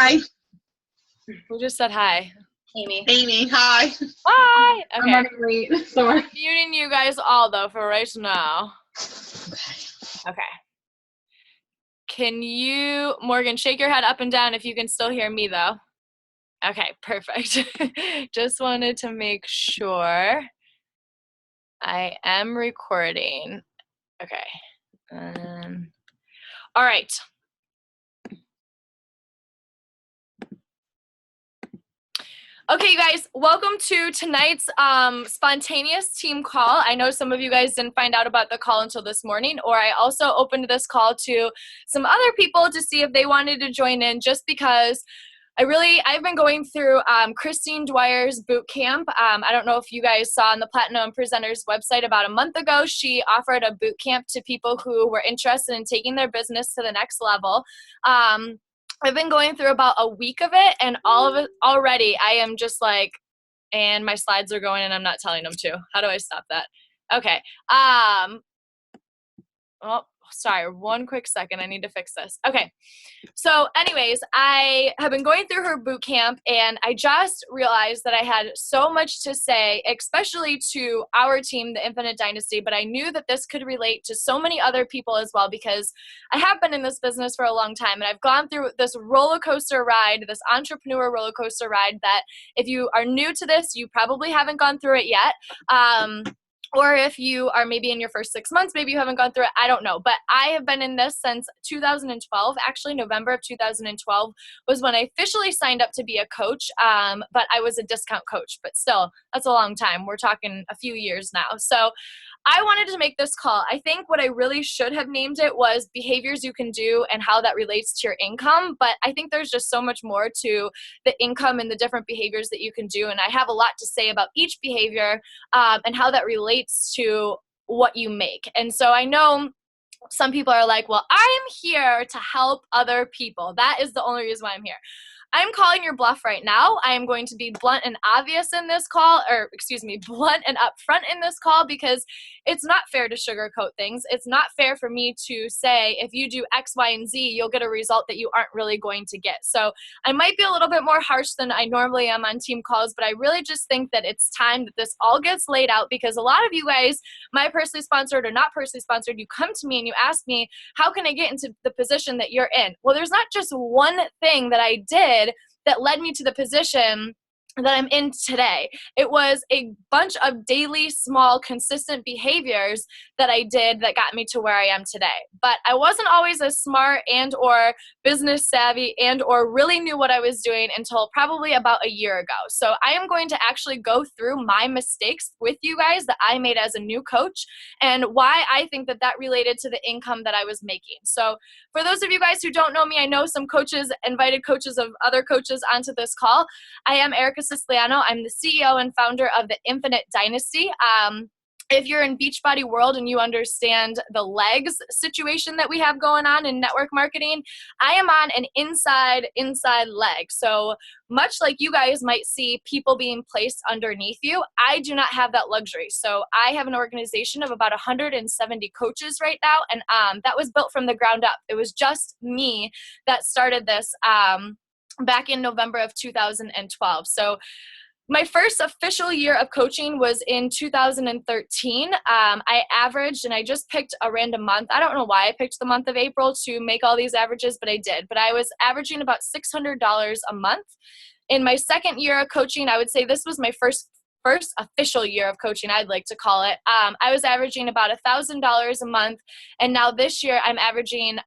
Hi. Who just said hi? Amy. Amy, hi. Hi. Okay. I'm running late. Sorry. I'm muting you guys all though for right now. Okay. Can you, Morgan, shake your head up and down if you can still hear me though? Okay, perfect. Just wanted to make sure I am recording. Okay. All right. Okay, you guys, welcome to tonight's spontaneous team call. I know some of you guys didn't find out about the call until this morning, or I also opened this call to some other people to see if they wanted to join in, just because I've been going through Christine Dwyer's boot camp. I don't know if you guys saw on the Platinum Presenters website about a month ago, she offered a boot camp to people who were interested in taking their business to the next level. I've been going through about a week of it, and all of it already, I am just like, and my slides are going and I'm not telling them to. How do I stop that? Okay. Oh, sorry, one quick second. I need to fix this. Okay. So anyways, I have been going through her boot camp, and I just realized that I had so much to say, especially to our team, the Infinite Dynasty, but I knew that this could relate to so many other people as well, because I have been in this business for a long time, and I've gone through this roller coaster ride, this entrepreneur roller coaster ride that if you are new to this, you probably haven't gone through it yet. Or if you are maybe in your first 6 months, maybe you haven't gone through it, I don't know. But I have been in this since 2012. Actually, November of 2012 was when I officially signed up to be a coach, but I was a discount coach. But still, that's a long time. We're talking a few years now. So I wanted to make this call. I think what I really should have named it was behaviors you can do and how that relates to your income. But I think there's just so much more to the income and the different behaviors that you can do. And I have a lot to say about each behavior and how that relates to what you make. And so I know some people are like, well, I am here to help other people. That is the only reason why I'm here. I'm calling your bluff right now. I am going to be blunt and obvious in this call, blunt and upfront in this call, because it's not fair to sugarcoat things. It's not fair for me to say, if you do X, Y, and Z, you'll get a result that you aren't really going to get. So I might be a little bit more harsh than I normally am on team calls, but I really just think that it's time that this all gets laid out, because a lot of you guys, my personally sponsored or not personally sponsored, you come to me and you ask me, how can I get into the position that you're in? Well, there's not just one thing that I did that led me to the position that I'm in today. It was a bunch of daily, small, consistent behaviors that I did that got me to where I am today. But I wasn't always as smart and or business savvy and or really knew what I was doing until probably about a year ago. So I am going to actually go through my mistakes with you guys that I made as a new coach and why I think that that related to the income that I was making. So for those of you guys who don't know me, I know some coaches invited coaches of other coaches onto this call. I am Erica Siciliano. I'm the CEO and founder of the Infinite Dynasty. If you're in Beachbody world and you understand the legs situation that we have going on in network marketing, I am on an inside leg. So much like you guys might see people being placed underneath you, I do not have that luxury. So I have an organization of about 170 coaches right now, and that was built from the ground up. It was just me that started this back in November of 2012. So my first official year of coaching was in 2013. I averaged, and I just picked a random month. I don't know why I picked the month of April to make all these averages, but I did. But I was averaging about $600 a month. In my second year of coaching, I would say this was my first official year of coaching, I'd like to call it. I was averaging about $1,000 a month. And now this year I'm averaging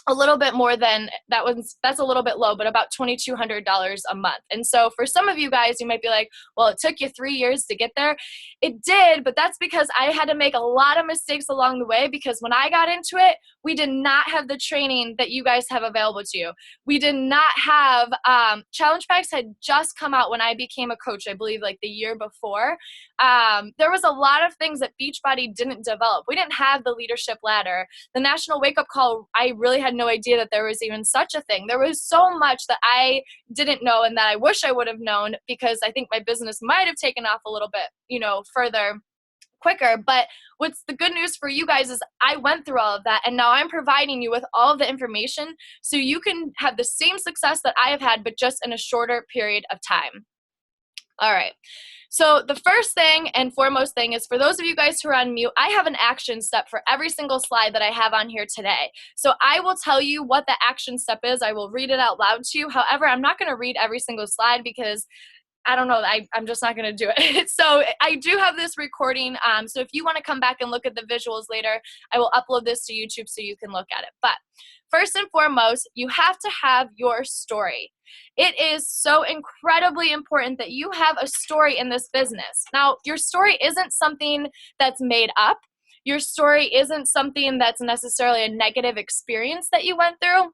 a little bit more than that. That's a little bit low, but about $2,200 a month. And so for some of you guys, you might be like, well, it took you 3 years to get there. It did, but that's because I had to make a lot of mistakes along the way, because when I got into it, we did not have the training that you guys have available to you. We did not have, Challenge Packs had just come out when I became a coach, I believe like the year before. There was a lot of things that Beachbody didn't develop. We didn't have the leadership ladder. The National Wake Up Call, I really had no idea that there was even such a thing. There was so much that I didn't know and that I wish I would have known, because I think my business might have taken off a little bit, further quicker. But what's the good news for you guys is I went through all of that, and now I'm providing you with all of the information so you can have the same success that I have had, but just in a shorter period of time. All right. So the first thing and foremost thing is, for those of you guys who are on mute, I have an action step for every single slide that I have on here today. So I will tell you what the action step is. I will read it out loud to you. However, I'm not going to read every single slide because I don't know, I'm just not going to do it. So I do have this recording. So if you want to come back and look at the visuals later, I will upload this to YouTube so you can look at it. But first and foremost, you have to have your story. It is so incredibly important that you have a story in this business. Now, your story isn't something that's made up. Your story isn't something that's necessarily a negative experience that you went through.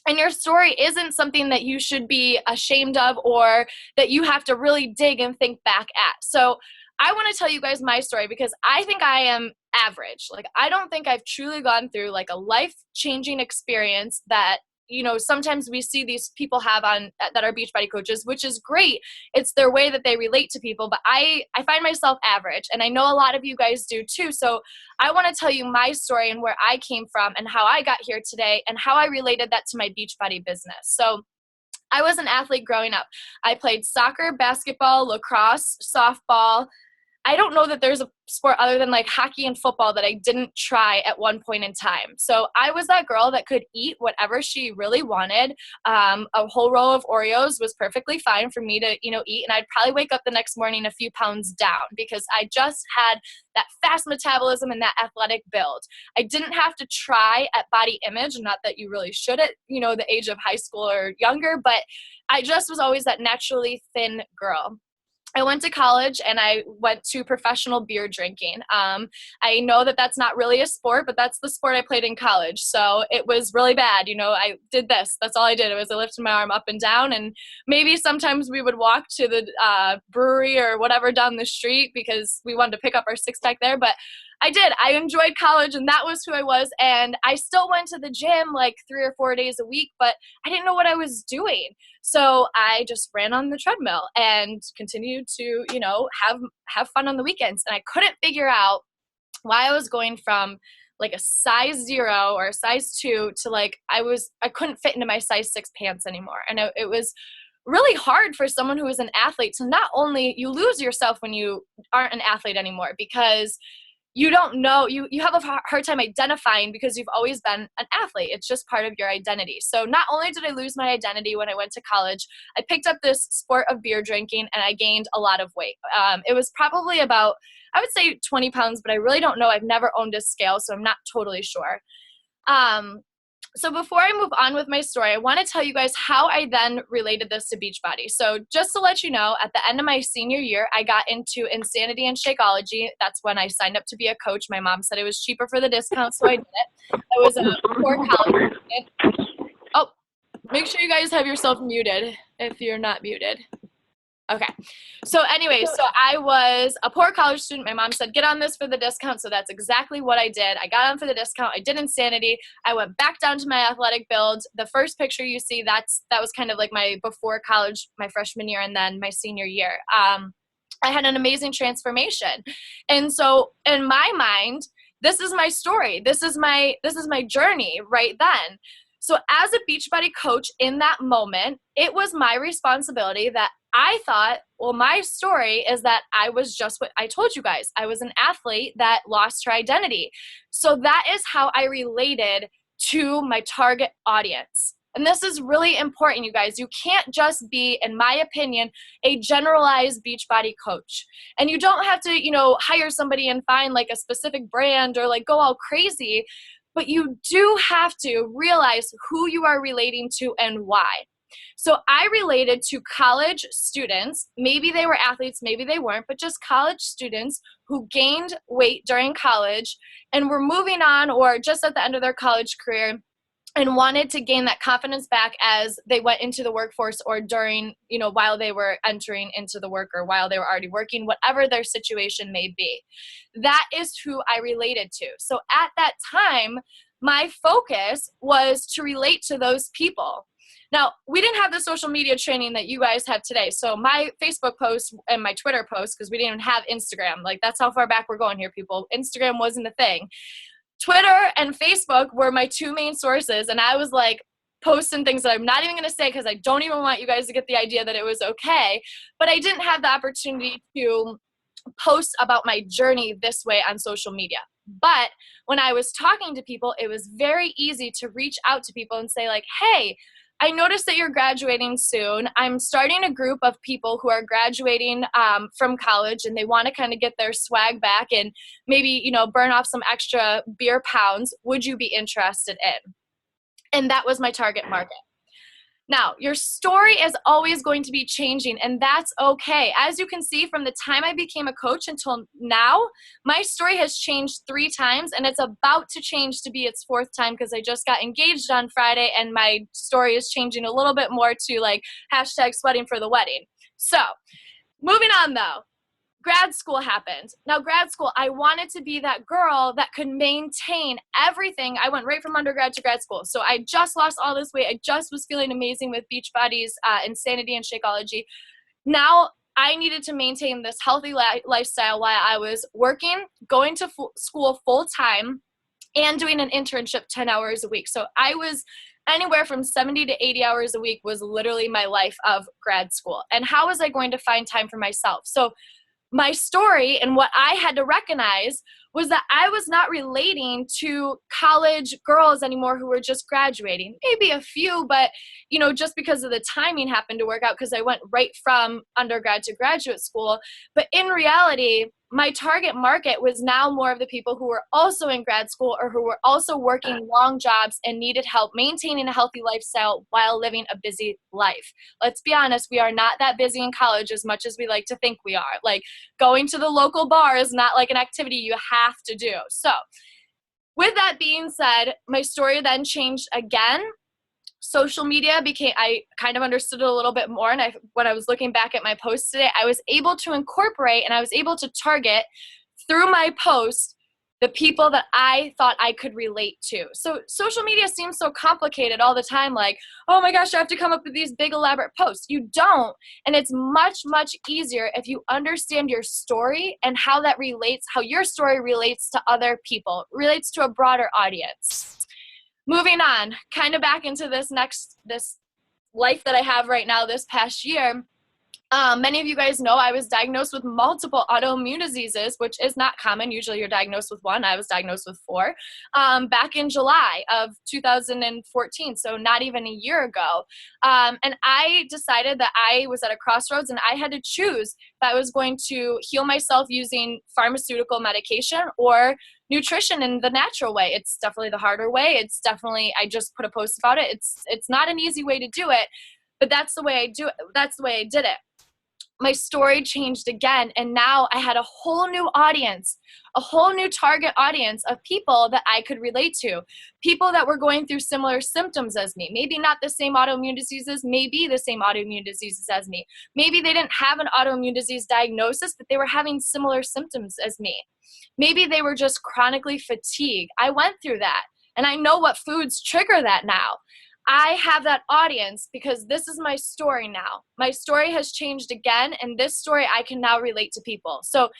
And your story isn't something that you should be ashamed of or that you have to really dig and think back at. So I want to tell you guys my story because I think I am average. Like, I don't think I've truly gone through like a life-changing experience that, you know, sometimes we see these people have on that are Beachbody coaches, which is great. It's their way that they relate to people. But I find myself average, and I know a lot of you guys do too. So I want to tell you my story and where I came from and how I got here today and how I related that to my Beachbody business. So I was an athlete growing up. I played soccer, basketball, lacrosse, softball. I don't know that there's a sport other than like hockey and football that I didn't try at one point in time. So I was that girl that could eat whatever she really wanted. A whole row of Oreos was perfectly fine for me to, eat. And I'd probably wake up the next morning a few pounds down because I just had that fast metabolism and that athletic build. I didn't have to try at body image, not that you really should at, the age of high school or younger, but I just was always that naturally thin girl. I went to college and I went to professional beer drinking. I know that that's not really a sport, but that's the sport I played in college. So it was really bad. I did this. That's all I did. It was I lifted my arm up and down, and maybe sometimes we would walk to the brewery or whatever down the street because we wanted to pick up our six pack there. But I did. I enjoyed college, and that was who I was. And I still went to the gym like 3 or 4 days a week, but I didn't know what I was doing. So I just ran on the treadmill and continued to, have fun on the weekends. And I couldn't figure out why I was going from like a size 0 or a size 2 to like I couldn't fit into my size 6 pants anymore. And it was really hard for someone who is an athlete to not only, you lose yourself when you aren't an athlete anymore because you don't know, you have a hard time identifying because you've always been an athlete. It's just part of your identity. So not only did I lose my identity when I went to college, I picked up this sport of beer drinking and I gained a lot of weight. It was probably about, I would say 20 pounds, but I really don't know. I've never owned a scale, so I'm not totally sure. So before I move on with my story, I want to tell you guys how I then related this to Beachbody. So just to let you know, at the end of my senior year, I got into Insanity and Shakeology. That's when I signed up to be a coach. My mom said it was cheaper for the discount, so I did it. I was a poor college student. Oh, make sure you guys have yourself muted if you're not muted. Okay. So anyway, so I was a poor college student. My mom said, get on this for the discount. So that's exactly what I did. I got on for the discount. I did Insanity. I went back down to my athletic build. The first picture you see, that was kind of like my before college, my freshman year, and then my senior year. I had an amazing transformation. And so in my mind, this is my story. This is my journey right then. So as a Beachbody coach in that moment, it was my responsibility that I thought, well, my story is that I was just what I told you guys. I was an athlete that lost her identity. So that is how I related to my target audience. And this is really important, you guys. You can't just be, in my opinion, a generalized Beachbody coach. And you don't have to, hire somebody and find like a specific brand or like go all crazy. But you do have to realize who you are relating to and why. So I related to college students. Maybe they were athletes, maybe they weren't, but just college students who gained weight during college and were moving on or just at the end of their college career and wanted to gain that confidence back as they went into the workforce or during, while they were entering into the work or while they were already working, whatever their situation may be. That is who I related to. So at that time, my focus was to relate to those people. Now, we didn't have the social media training that you guys have today. So my Facebook post and my Twitter post, because we didn't even have Instagram, like that's how far back we're going here, people. Instagram wasn't a thing. Twitter and Facebook were my two main sources, and I was like posting things that I'm not even going to say because I don't even want you guys to get the idea that it was okay, but I didn't have the opportunity to post about my journey this way on social media. But when I was talking to people, it was very easy to reach out to people and say like, hey, I noticed that you're graduating soon. I'm starting a group of people who are graduating from college, and they want to kind of get their swag back and maybe, you know, burn off some extra beer pounds. Would you be interested in? And that was my target market. Now, your story is always going to be changing, and that's okay. As you can see, from the time I became a coach until now, my story has changed 3 times, and it's about to change to be its 4th time because I just got engaged on Friday, and my story is changing a little bit more to like hashtag sweating for the wedding. So, moving on though. Grad school happened. Now, grad school, I wanted to be that girl that could maintain everything. I went right from undergrad to grad school. So I just lost all this weight. I just was feeling amazing with Beachbody's Insanity and Shakeology. Now, I needed to maintain this healthy lifestyle while I was working, going to school full time, and doing an internship 10 hours a week. So I was anywhere from 70 to 80 hours a week was literally my life of grad school. And how was I going to find time for myself? So my story and what I had to recognize was that I was not relating to college girls anymore who were just graduating. Maybe a few, but you know, just because of the timing happened to work out because I went right from undergrad to graduate school. But in reality, my target market was now more of the people who were also in grad school or who were also working long jobs and needed help maintaining a healthy lifestyle while living a busy life. Let's be honest, we are not that busy in college as much as we like to think we are. Like going to the local bar is not like an activity you have to do. So with that being said, my story then changed again. Social media I kind of understood it a little bit more. And when I was looking back at my posts today, I was able to incorporate and I was able to target through my post the people that I thought I could relate to. So social media seems so complicated all the time. Like, oh my gosh, I have to come up with these big elaborate posts. You don't. And it's much, much easier if you understand your story and how that relates, how your story relates to other people, relates to a broader audience. Moving on, kind of back into this life that I have right now this past year. Many of you guys know I was diagnosed with multiple autoimmune diseases, which is not common. Usually you're diagnosed with 1. I was diagnosed with 4 back in July of 2014, so not even a year ago. And I decided that I was at a crossroads and I had to choose if I was going to heal myself using pharmaceutical medication or nutrition in the natural way. It's definitely the harder way. It's definitely, I just put a post about it. It's not an easy way to do it, but that's the way I do it. That's the way I did it. My story changed again, and now I had a whole new audience, a whole new target audience of people that I could relate to, people that were going through similar symptoms as me. Maybe not the same autoimmune diseases, maybe the same autoimmune diseases as me. Maybe they didn't have an autoimmune disease diagnosis, but they were having similar symptoms as me. Maybe they were just chronically fatigued. I went through that, and I know what foods trigger that now. I have that audience because this is my story now. My story has changed again, and this story I can now relate to people. So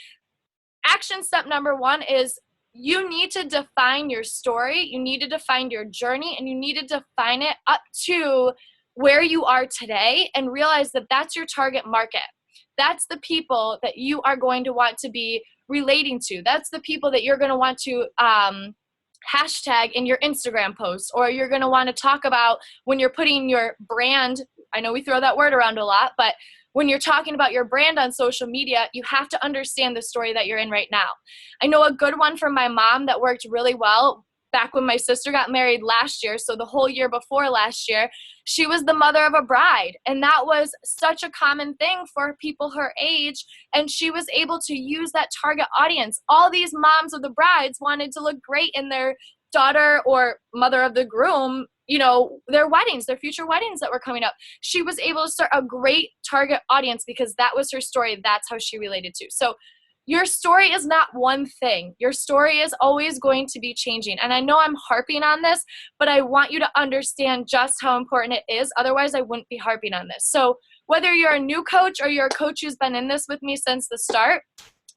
action step number 1 is you need to define your story, you need to define your journey, and you need to define it up to where you are today and realize that that's your target market. That's the people that you are going to want to be relating to. That's the people that you're going to want to hashtag in your Instagram posts, or you're going to want to talk about when you're putting your brand. I know we throw that word around a lot, but when you're talking about your brand on social media, you have to understand the story that you're in right now. I know a good one from my mom that worked really well back when my sister got married last year. So the whole year before last year, she was the mother of a bride. And that was such a common thing for people her age. And she was able to use that target audience. All these moms of the brides wanted to look great in their daughter or mother of the groom, you know, their weddings, their future weddings that were coming up. She was able to start a great target audience because that was her story. That's how she related to. So Your story is not one thing. Your story is always going to be changing. And I know I'm harping on this, but I want you to understand just how important it is. Otherwise, I wouldn't be harping on this. So whether you're a new coach or you're a coach who's been in this with me since the start,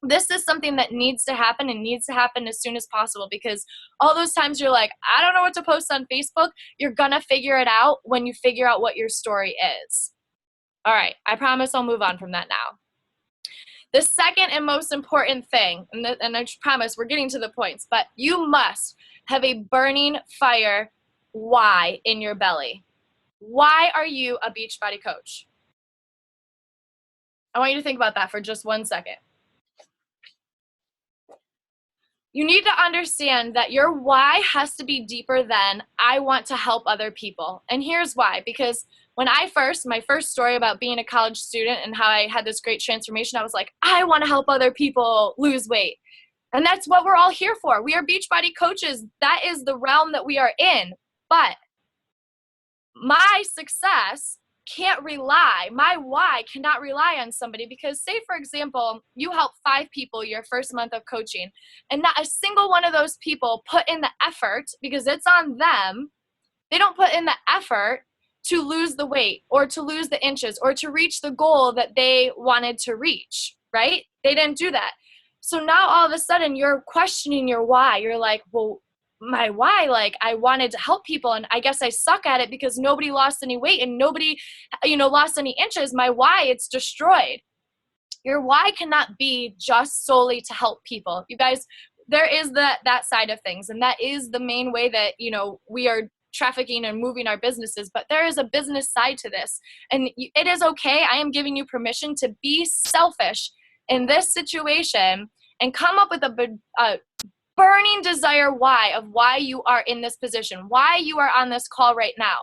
this is something that needs to happen and needs to happen as soon as possible, because all those times you're like, I don't know what to post on Facebook, you're going to figure it out when you figure out what your story is. All right, I promise I'll move on from that now. The second and most important thing, and I promise we're getting to the points, but you must have a burning fire why in your belly. Why are you a Beachbody coach? I want you to think about that for just 1 second. You need to understand that your why has to be deeper than I want to help other people. And here's why. Because when my first story about being a college student and how I had this great transformation, I was like, I want to help other people lose weight. And that's what we're all here for. We are Beachbody coaches. That is the realm that we are in. But my success my why cannot rely on somebody, because say, for example, you help 5 people your first month of coaching, and not a single one of those people put in the effort, because it's on them. They don't put in the effort to lose the weight or to lose the inches or to reach the goal that they wanted to reach, right? They didn't do that. So now all of a sudden you're questioning your why. You're like, well, my why, like I wanted to help people and I guess I suck at it because nobody lost any weight and nobody, lost any inches. My why, it's destroyed. Your why cannot be just solely to help people. You guys, there is that side of things, and that is the main way that, we are trafficking and moving our businesses, but there is a business side to this, and it is okay. I am giving you permission to be selfish in this situation and come up with a burning desire why of why you are in this position, why you are on this call right now,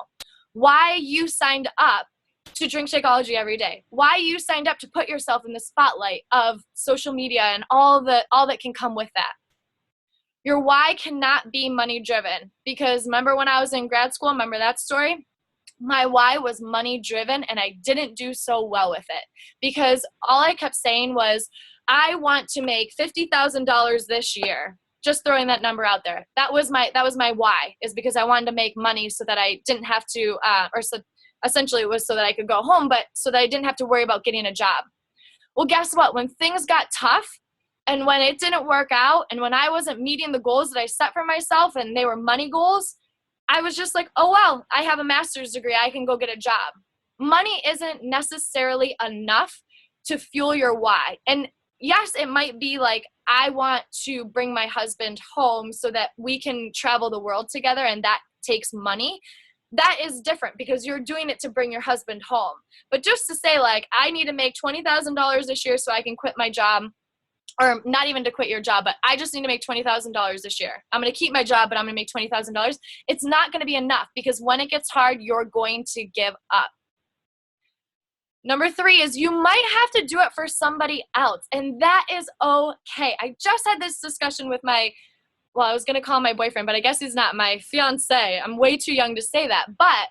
why you signed up to drink Shakeology every day, why you signed up to put yourself in the spotlight of social media and all that can come with that. Your why cannot be money driven, because remember when I was in grad school, remember that story? My why was money driven, and I didn't do so well with it, because all I kept saying was, I want to make $50,000 this year. Just throwing that number out there. That was my why, is because I wanted to make money so that I didn't have to, essentially it was so that I could go home, but so that I didn't have to worry about getting a job. Well, guess what? When things got tough and when it didn't work out and when I wasn't meeting the goals that I set for myself and they were money goals, I was just like, oh, well, I have a master's degree. I can go get a job. Money isn't necessarily enough to fuel your why. And yes, it might be like, I want to bring my husband home so that we can travel the world together, and that takes money. That is different because you're doing it to bring your husband home. But just to say, like, I need to make $20,000 this year so I can quit my job, or not even to quit your job, but I just need to make $20,000 this year. I'm going to keep my job, but I'm going to make $20,000. It's not going to be enough, because when it gets hard, you're going to give up. Number 3 is you might have to do it for somebody else, and that is okay. I just had this discussion with I was going to call my boyfriend, but I guess he's not, my fiance. I'm way too young to say that. But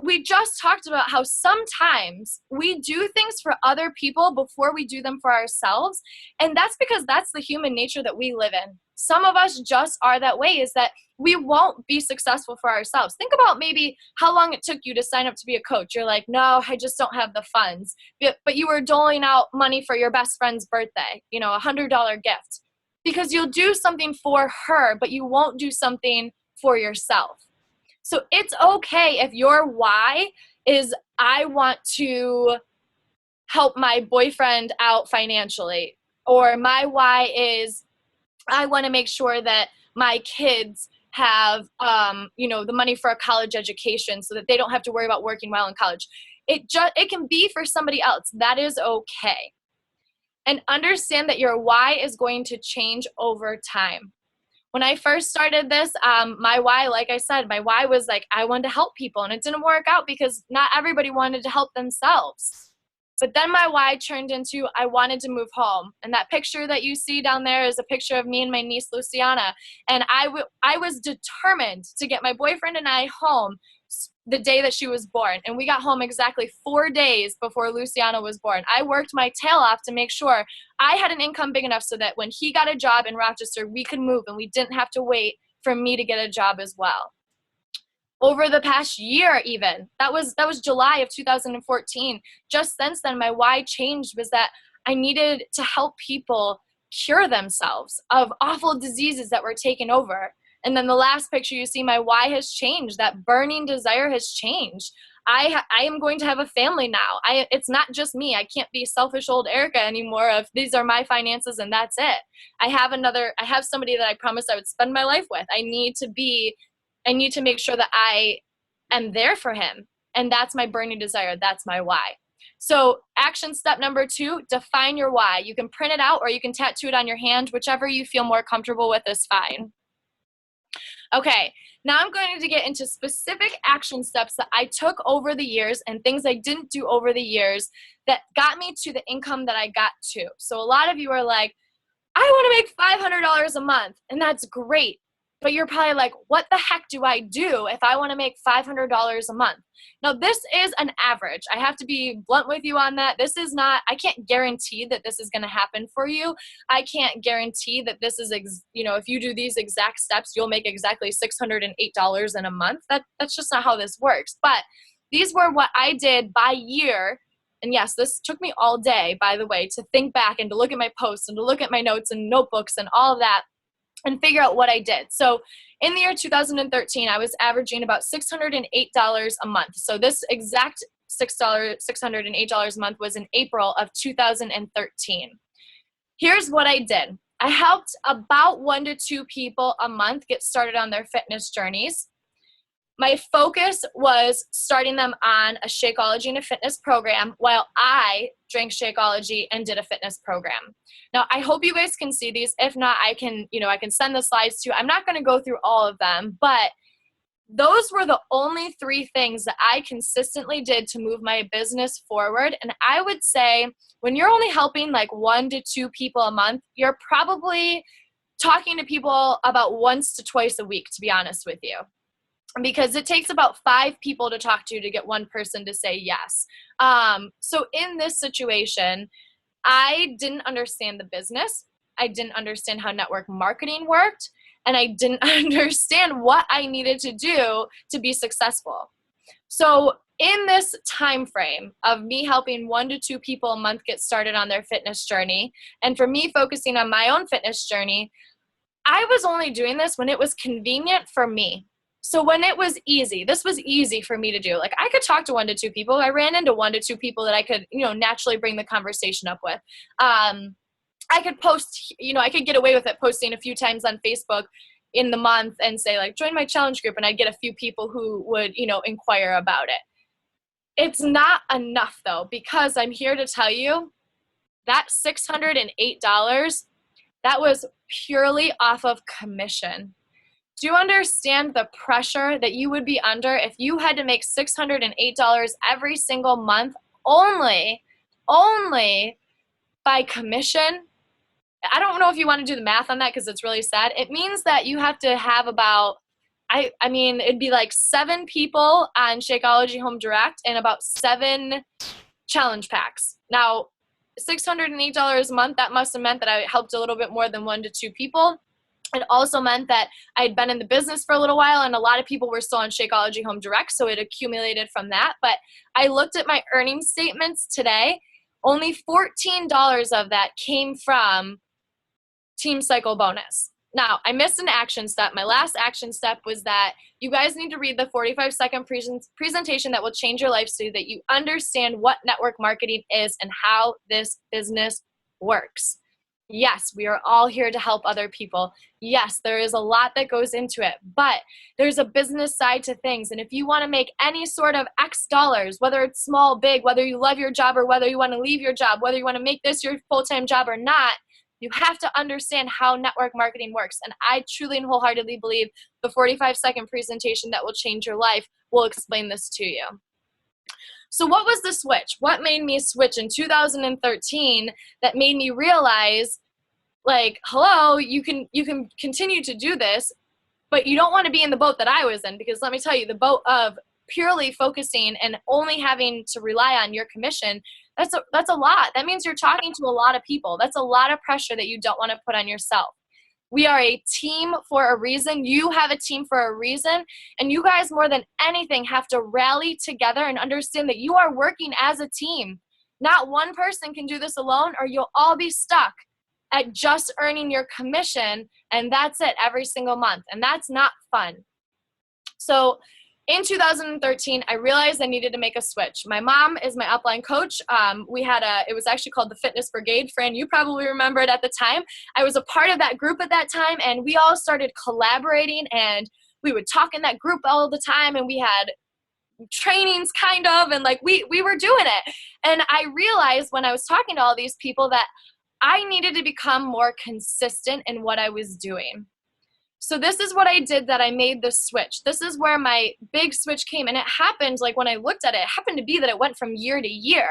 we just talked about how sometimes we do things for other people before we do them for ourselves, and that's because that's the human nature that we live in. Some of us just are that way, is that we won't be successful for ourselves. Think about maybe how long it took you to sign up to be a coach. You're like, no, I just don't have the funds. But you were doling out money for your best friend's birthday, a $100 gift, because you'll do something for her, but you won't do something for yourself. So it's okay if your why is, I want to help my boyfriend out financially, or my why is, I want to make sure that my kids have, the money for a college education so that they don't have to worry about working while in college. It can be for somebody else. That is okay. And understand that your why is going to change over time. When I first started this, my why, like I said, my why was like, I wanted to help people, and it didn't work out because not everybody wanted to help themselves. But then my why turned into, I wanted to move home. And that picture that you see down there is a picture of me and my niece, Luciana. And I was determined to get my boyfriend and I home the day that she was born. And we got home exactly 4 days before Luciano was born. I worked my tail off to make sure I had an income big enough so that when he got a job in Rochester, we could move and we didn't have to wait for me to get a job as well. Over the past year even, that was July of 2014. Just since then, my why changed was that I needed to help people cure themselves of awful diseases that were taken over. And then the last picture you see, my why has changed. That burning desire has changed. I am going to have a family now. It's not just me. I can't be selfish old Erica anymore of these are my finances and that's it. I have somebody that I promised I would spend my life with. I need to make sure that I am there for him. And that's my burning desire. That's my why. So action step number 2, define your why. You can print it out or you can tattoo it on your hand. Whichever you feel more comfortable with is fine. Okay, now I'm going to get into specific action steps that I took over the years and things I didn't do over the years that got me to the income that I got to. So a lot of you are like, I want to make $500 a month, and that's great. But you're probably like, what the heck do I do if I want to make $500 a month? Now, this is an average. I have to be blunt with you on that. I can't guarantee that this is going to happen for you. I can't guarantee that this is, if you do these exact steps, you'll make exactly $608 in a month. That's just not how this works. But these were what I did by year. And yes, this took me all day, by the way, to think back and to look at my posts and to look at my notes and notebooks and all of that, and figure out what I did. So in the year 2013, I was averaging about $608 a month. So this exact $608 a month was in April of 2013. Here's what I did. I helped about 1 to 2 people a month get started on their fitness journeys. My focus was starting them on a Shakeology and a fitness program while I drank Shakeology and did a fitness program. Now, I hope you guys can see these. If not, I can send the slides to you. I'm not going to go through all of them, but those were the only 3 things that I consistently did to move my business forward. And I would say when you're only helping like 1 to 2 people a month, you're probably talking to people about once to twice a week, to be honest with you. Because it takes about 5 people to talk to get one person to say yes. So in this situation, I didn't understand the business. I didn't understand how network marketing worked. And I didn't understand what I needed to do to be successful. So in this time frame of me helping 1 to 2 people a month get started on their fitness journey, and for me focusing on my own fitness journey, I was only doing this when it was convenient for me. So when it was easy, this was easy for me to do. Like I could talk to 1 to 2 people. I ran into 1 to 2 people that I could, naturally bring the conversation up with. I could post, I could get away with it posting a few times on Facebook in the month and say like, join my challenge group. And I'd get a few people who would, inquire about it. It's not enough though, because I'm here to tell you that $608, that was purely off of commission. Do you understand the pressure that you would be under if you had to make $608 every single month only by commission? I don't know if you want to do the math on that because it's really sad. It means that you have to have about, it'd be like 7 people on Shakeology Home Direct and about 7 challenge packs. Now, $608 a month, that must have meant that I helped a little bit more than 1 to 2 people. It also meant that I had been in the business for a little while and a lot of people were still on Shakeology Home Direct, so it accumulated from that. But I looked at my earnings statements today. Only $14 of that came from Team Cycle Bonus. Now, I missed an action step. My last action step was that you guys need to read the 45-second presentation that will change your life so that you understand what network marketing is and how this business works. Yes, we are all here to help other people. Yes, there is a lot that goes into it, but there's a business side to things. And if you want to make any sort of X dollars, whether it's small, big, whether you love your job or whether you want to leave your job, whether you want to make this your full-time job or not, you have to understand how network marketing works. And I truly and wholeheartedly believe the 45-second presentation that will change your life will explain this to you. So what was the switch? What made me switch in 2013 that made me realize, like, hello, you can continue to do this, but you don't want to be in the boat that I was in, because let me tell you, the boat of purely focusing and only having to rely on your commission, that's a lot. That means you're talking to a lot of people. That's a lot of pressure that you don't want to put on yourself. We are a team for a reason. You have a team for a reason. And you guys, more than anything, have to rally together and understand that you are working as a team. Not one person can do this alone, or you'll all be stuck at just earning your commission, and that's it every single month. And that's not fun. So in 2013, I realized I needed to make a switch. My mom is my upline coach. It was actually called the Fitness Brigade. Fran, you probably remember it at the time. I was a part of that group at that time, and we all started collaborating, and we would talk in that group all the time, and we had trainings kind of, and like we were doing it. And I realized when I was talking to all these people that I needed to become more consistent in what I was doing. So this is what I did, that I made the switch. This is where my big switch came. And it happened, like when I looked at it, it happened to be that it went from year to year.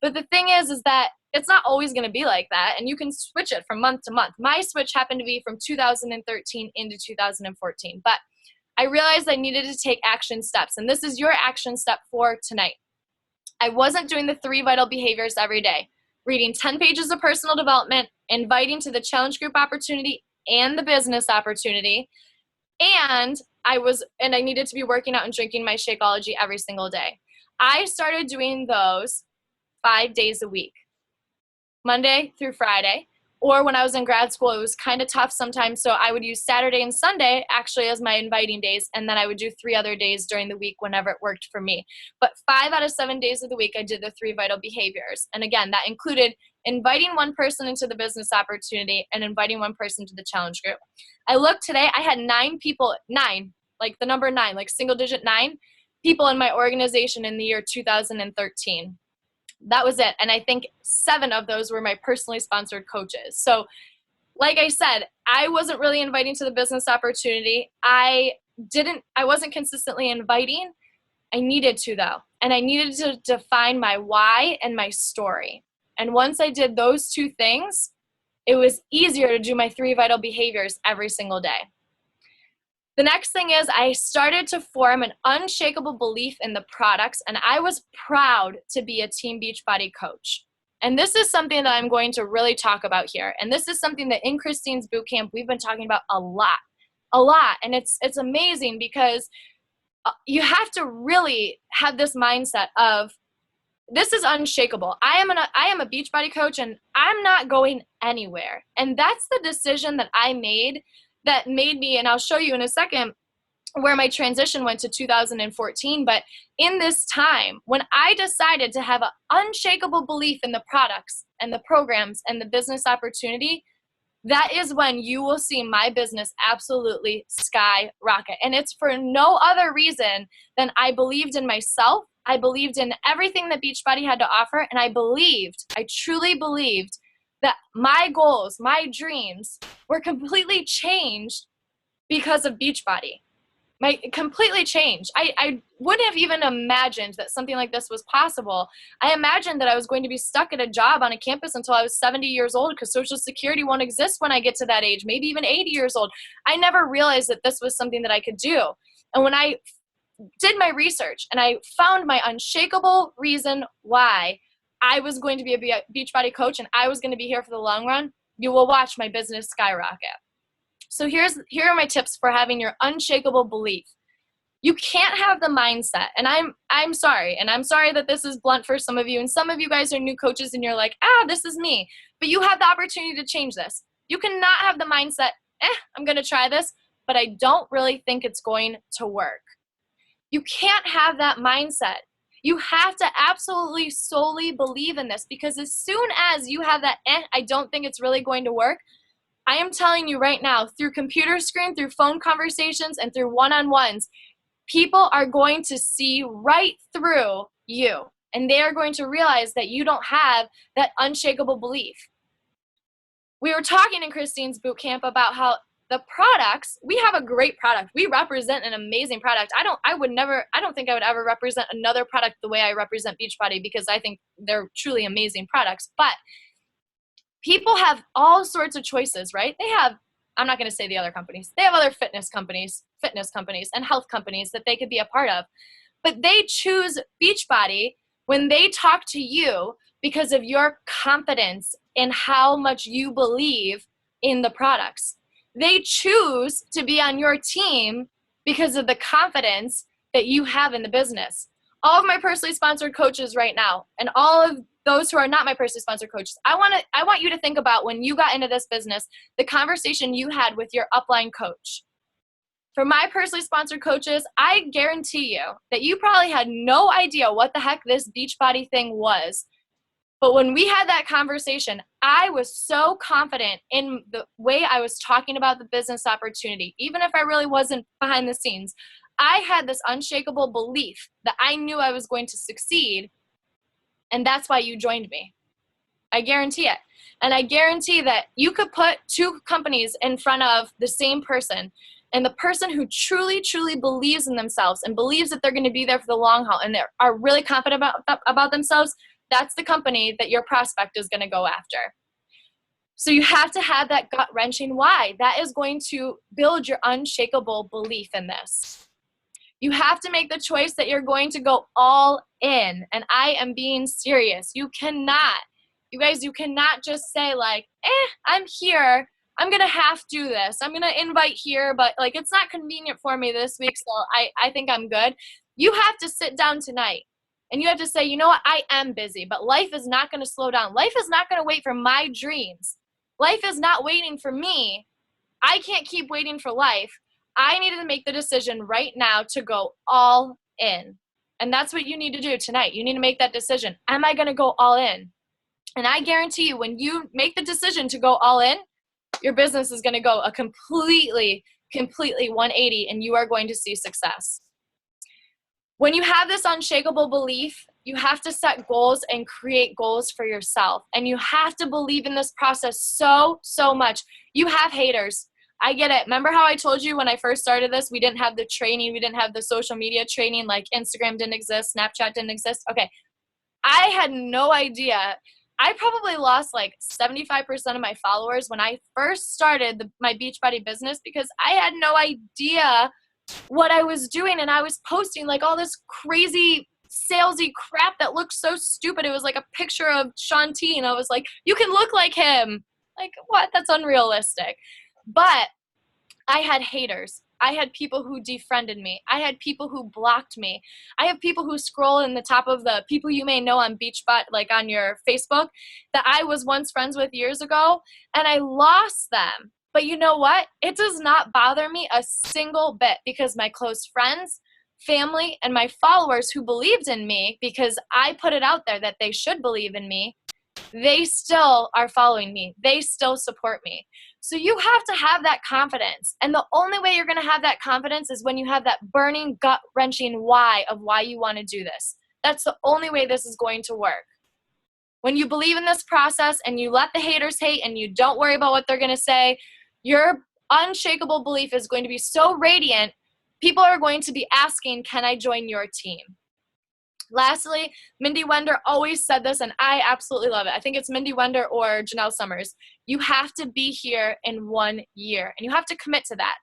But the thing is that it's not always going to be like that. And you can switch it from month to month. My switch happened to be from 2013 into 2014. But I realized I needed to take action steps. And this is your action step for tonight. I wasn't doing the 3 vital behaviors every day. Reading 10 pages of personal development, inviting to the challenge group opportunity and the business opportunity. And I needed to be working out and drinking my Shakeology every single day. I started doing those 5 days a week, Monday through Friday. Or when I was in grad school, it was kind of tough sometimes. So I would use Saturday and Sunday actually as my inviting days. And then I would do 3 other days during the week whenever it worked for me. But 5 out of 7 days of the week, I did the 3 vital behaviors. And again, that included inviting one person into the business opportunity and inviting one person to the challenge group. I looked today, I had 9 people, 9, like the number 9, like single digit 9 people in my organization in the year 2013. That was it. And I think 7 of those were my personally sponsored coaches. So like I said, I wasn't really inviting to the business opportunity. I wasn't consistently inviting. I needed to though. And I needed to define my why and my story. And once I did those 2 things, it was easier to do my 3 vital behaviors every single day. The next thing is I started to form an unshakable belief in the products, and I was proud to be a Team Beachbody coach. And this is something that I'm going to really talk about here. And this is something that in Christine's bootcamp, we've been talking about a lot. And it's amazing because you have to really have this mindset of, this is unshakable. I am a Beachbody coach, and I'm not going anywhere. And that's the decision that I made that made me, and I'll show you in a second where my transition went to 2014. But in this time, when I decided to have an unshakable belief in the products and the programs and the business opportunity, that is when you will see my business absolutely skyrocket. And it's for no other reason than I believed in myself. I believed in everything that Beachbody had to offer. And I truly believed that my goals, my dreams were completely changed because of Beachbody. Completely changed. I wouldn't have even imagined that something like this was possible. I imagined that I was going to be stuck at a job on a campus until I was 70 years old because Social Security won't exist when I get to that age, maybe even 80 years old. I never realized that this was something that I could do. And when I did my research and I found my unshakable reason why I was going to be a Beachbody coach and I was going to be here for the long run, you will watch my business skyrocket. So here are my tips for having your unshakable belief. You can't have the mindset, and I'm sorry, and I'm sorry that this is blunt for some of you, and some of you guys are new coaches and you're like, this is me. But you have the opportunity to change this. You cannot have the mindset, I'm going to try this, but I don't really think it's going to work. You can't have that mindset. You have to absolutely solely believe in this, because as soon as you have that, I don't think it's really going to work, I am telling you right now, through computer screen, through phone conversations, and through one-on-ones, people are going to see right through you. And they are going to realize that you don't have that unshakable belief. We were talking in Christine's bootcamp about how the products, we have a great product. We represent an amazing product. I don't think I would ever represent another product the way I represent Beachbody, because I think they're truly amazing products. But people have all sorts of choices, right? They have, I'm not going to say the other companies. They have other fitness companies and health companies that they could be a part of. but they choose Beachbody when they talk to you because of your confidence in how much you believe in the products. They choose to be on your team because of the confidence that you have in the business. All of my personally sponsored coaches right now, and all of those who are not my personally sponsored coaches, I want you to think about when you got into this business, the conversation you had with your upline coach. For my personally sponsored coaches, I guarantee you that you probably had no idea what the heck this Beachbody thing was. But when we had that conversation, I was so confident in the way I was talking about the business opportunity, even if I really wasn't behind the scenes. I had this unshakable belief that I knew I was going to succeed, and that's why you joined me. I guarantee it. And I guarantee that you could put two companies in front of the same person, and the person who truly, truly believes in themselves and believes that they're going to be there for the long haul and they are really confident about themselves, that's the company that your prospect is going to go after. So you have to have that gut-wrenching why. That is going to build your unshakable belief in this. You have to make the choice that you're going to go all in. And I am being serious. You cannot, you guys, you cannot just say like, I'm here. I'm going to have to do this. I'm going to invite here, but like it's not convenient for me this week, so I think I'm good. You have to sit down tonight and you have to say, you know what, I am busy, but life is not going to slow down. Life is not going to wait for my dreams. Life is not waiting for me. I can't keep waiting for life. I needed to make the decision right now to go all in. And that's what you need to do tonight. You need to make that decision. Am I going to go all in? And I guarantee you, when you make the decision to go all in, your business is going to go a completely 180 and you are going to see success. When you have this unshakable belief, you have to set goals and create goals for yourself. And you have to believe in this process so much. You have haters. I get it. Remember how I told you when I first started this, we didn't have the training, we didn't have the social media training, like Instagram didn't exist, Snapchat didn't exist. Okay. I had no idea. I probably lost like 75% of my followers when I first started my Beachbody business because I had no idea what I was doing, and I was posting like all this crazy salesy crap that looked so stupid. It was like a picture of Shaun T, and I was like, you can look like him. Like, what? That's unrealistic. But I had haters. I had people who defriended me. I had people who blocked me. I have people who scroll in the top of the people you may know on Beachbody, like on your Facebook, that I was once friends with years ago, and I lost them. But you know what? It does not bother me a single bit because my close friends, family, and my followers who believed in me because I put it out there that they should believe in me, they still are following me. They still support me. So you have to have that confidence. And the only way you're going to have that confidence is when you have that burning, gut-wrenching why of why you want to do this. That's the only way this is going to work. When you believe in this process and you let the haters hate and you don't worry about what they're going to say, your unshakable belief is going to be so radiant, people are going to be asking, can I join your team? Lastly, Mindy Wender always said this, and I absolutely love it. I think it's Mindy Wender or Janelle Summers. You have to be here in 1 year, and you have to commit to that.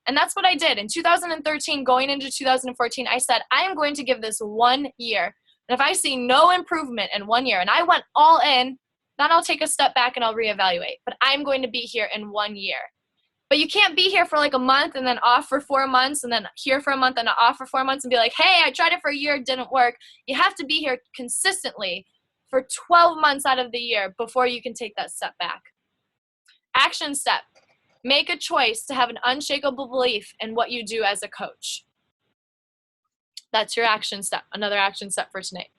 And that's what I did. In 2013, going into 2014, I said, I am going to give this 1 year. And if I see no improvement in 1 year, and I went all in, then I'll take a step back and I'll reevaluate. But I'm going to be here in 1 year. But you can't be here for like a month and then off for 4 months and then here for a month and off for 4 months and be like, hey, I tried it for a year, it didn't work. You have to be here consistently for 12 months out of the year before you can take that step back. Action step. Make a choice to have an unshakable belief in what you do as a coach. That's your action step, another action step for tonight.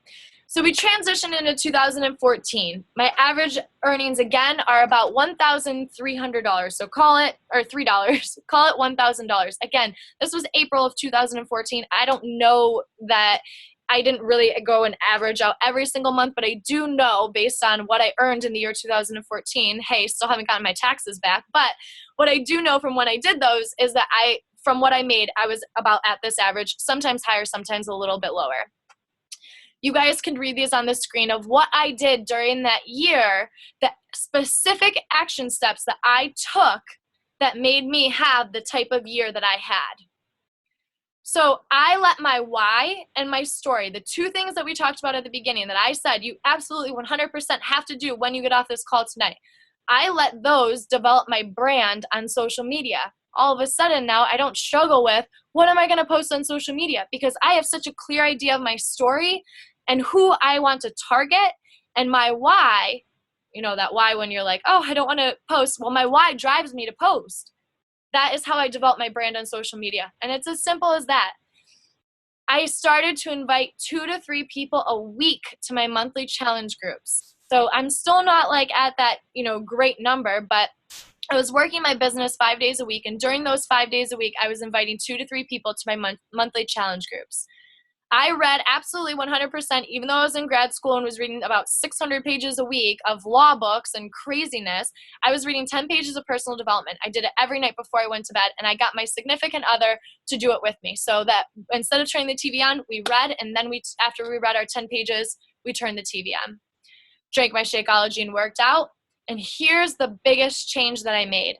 So we transitioned into 2014. My average earnings again are about $1,300. So call it, or $3, call it $1,000. Again, this was April of 2014. I don't know that I didn't really go and average out every single month, but I do know based on what I earned in the year 2014, hey, still haven't gotten my taxes back. But what I do know from when I did those is that from what I made, I was about at this average, sometimes higher, sometimes a little bit lower. You guys can read these on the screen of what I did during that year, the specific action steps that I took that made me have the type of year that I had. So I let my why and my story, the two things that we talked about at the beginning that I said you absolutely 100% have to do when you get off this call tonight, I let those develop my brand on social media. All of a sudden now I don't struggle with what am I going to post on social media, because I have such a clear idea of my story and who I want to target, and my why, you know, that why when you're like, oh, I don't want to post. Well, my why drives me to post. That is how I develop my brand on social media. And it's as simple as that. I started to invite 2 to 3 people a week to my monthly challenge groups. So I'm still not like at that, you know, great number, but I was working my business 5 days a week. And during those 5 days a week, I was inviting 2 to 3 people to my monthly challenge groups. I read absolutely 100%, even though I was in grad school and was reading about 600 pages a week of law books and craziness. I was reading 10 pages of personal development. I did it every night before I went to bed, and I got my significant other to do it with me, so that instead of turning the TV on, we read, and then after we read our 10 pages, we turned the TV on. Drank my Shakeology and worked out. And here's the biggest change that I made.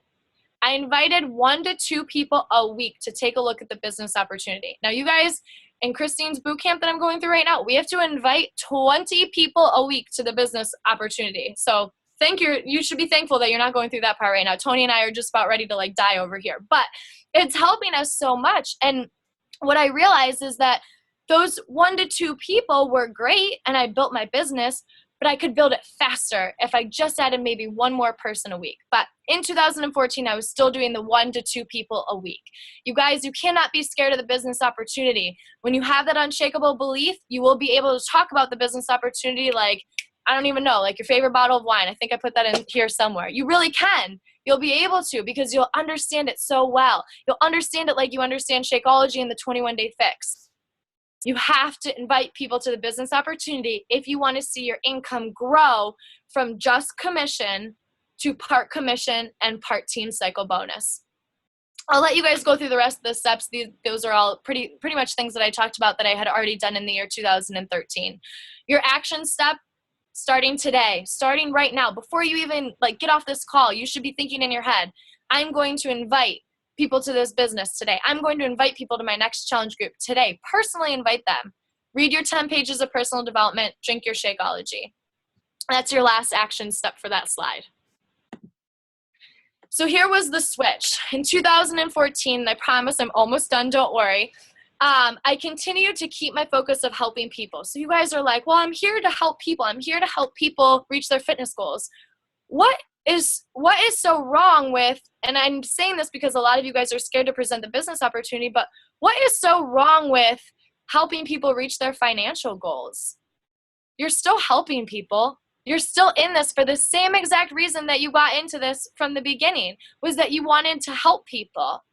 I invited 1 to 2 people a week to take a look at the business opportunity. Now, you guys, in Christine's boot camp that I'm going through right now, we have to invite 20 people a week to the business opportunity. So you should be thankful that you're not going through that part right now. Tony and I are just about ready to like die over here, but it's helping us so much. And what I realized is that those 1 to 2 people were great, and I built my business, but I could build it faster if I just added maybe 1 more person a week. But in 2014, I was still doing the 1 to 2 people a week. You guys, you cannot be scared of the business opportunity. When you have that unshakable belief, you will be able to talk about the business opportunity like, I don't even know, like your favorite bottle of wine. I think I put that in here somewhere. You really can. You'll be able to, because you'll understand it so well. You'll understand it like you understand Shakeology and the 21-day fix. You have to invite people to the business opportunity if you want to see your income grow from just commission to part commission and part team cycle bonus. I'll let you guys go through the rest of the steps. Those are all pretty much things that I talked about that I had already done in the year 2013. Your action step, starting today, starting right now, before you even like get off this call, you should be thinking in your head, I'm going to invite people to this business today. I'm going to invite people to my next challenge group today. Personally invite them. Read your 10 pages of personal development. Drink your Shakeology. That's your last action step for that slide. So here was the switch. In 2014, I promise I'm almost done, don't worry. I continued to keep my focus of helping people. So you guys are like, well, I'm here to help people. I'm here to help people reach their fitness goals. What is so wrong with, and I'm saying this because a lot of you guys are scared to present the business opportunity, but what is so wrong with helping people reach their financial goals? You're still helping people. You're still in this for the same exact reason that you got into this from the beginning, was that you wanted to help people.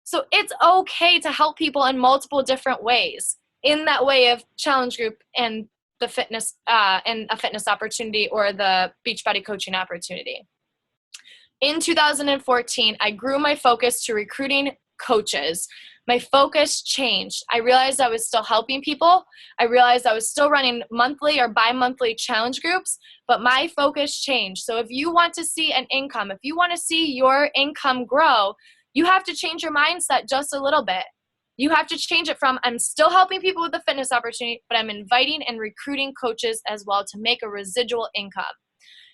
So it's okay to help people in multiple different ways, in that way of challenge group and the fitness and a fitness opportunity or the Beachbody coaching opportunity. In 2014, I grew my focus to recruiting coaches. My focus changed. I realized I was still helping people. I realized I was still running monthly or bi-monthly challenge groups, but my focus changed. So if you want to see an income, if you want to see your income grow, you have to change your mindset just a little bit. You have to change it from, I'm still helping people with the fitness opportunity, but I'm inviting and recruiting coaches as well to make a residual income.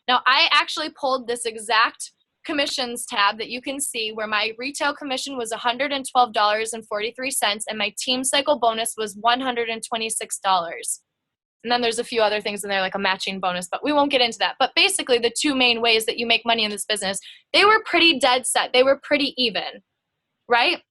Now, I actually pulled this exact commissions tab that you can see where my retail commission was $112.43 and my team cycle bonus was $126. And then there's a few other things in there like a matching bonus, but we won't get into that. But basically the 2 main ways that you make money in this business, they were pretty dead set. They were pretty even, right?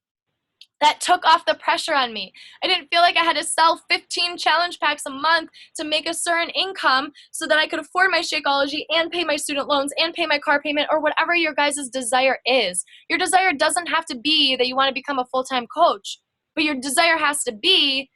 That took off the pressure on me. I didn't feel like I had to sell 15 challenge packs a month to make a certain income so that I could afford my Shakeology and pay my student loans and pay my car payment or whatever your guys' desire is. Your desire doesn't have to be that you want to become a full-time coach, but your desire has to be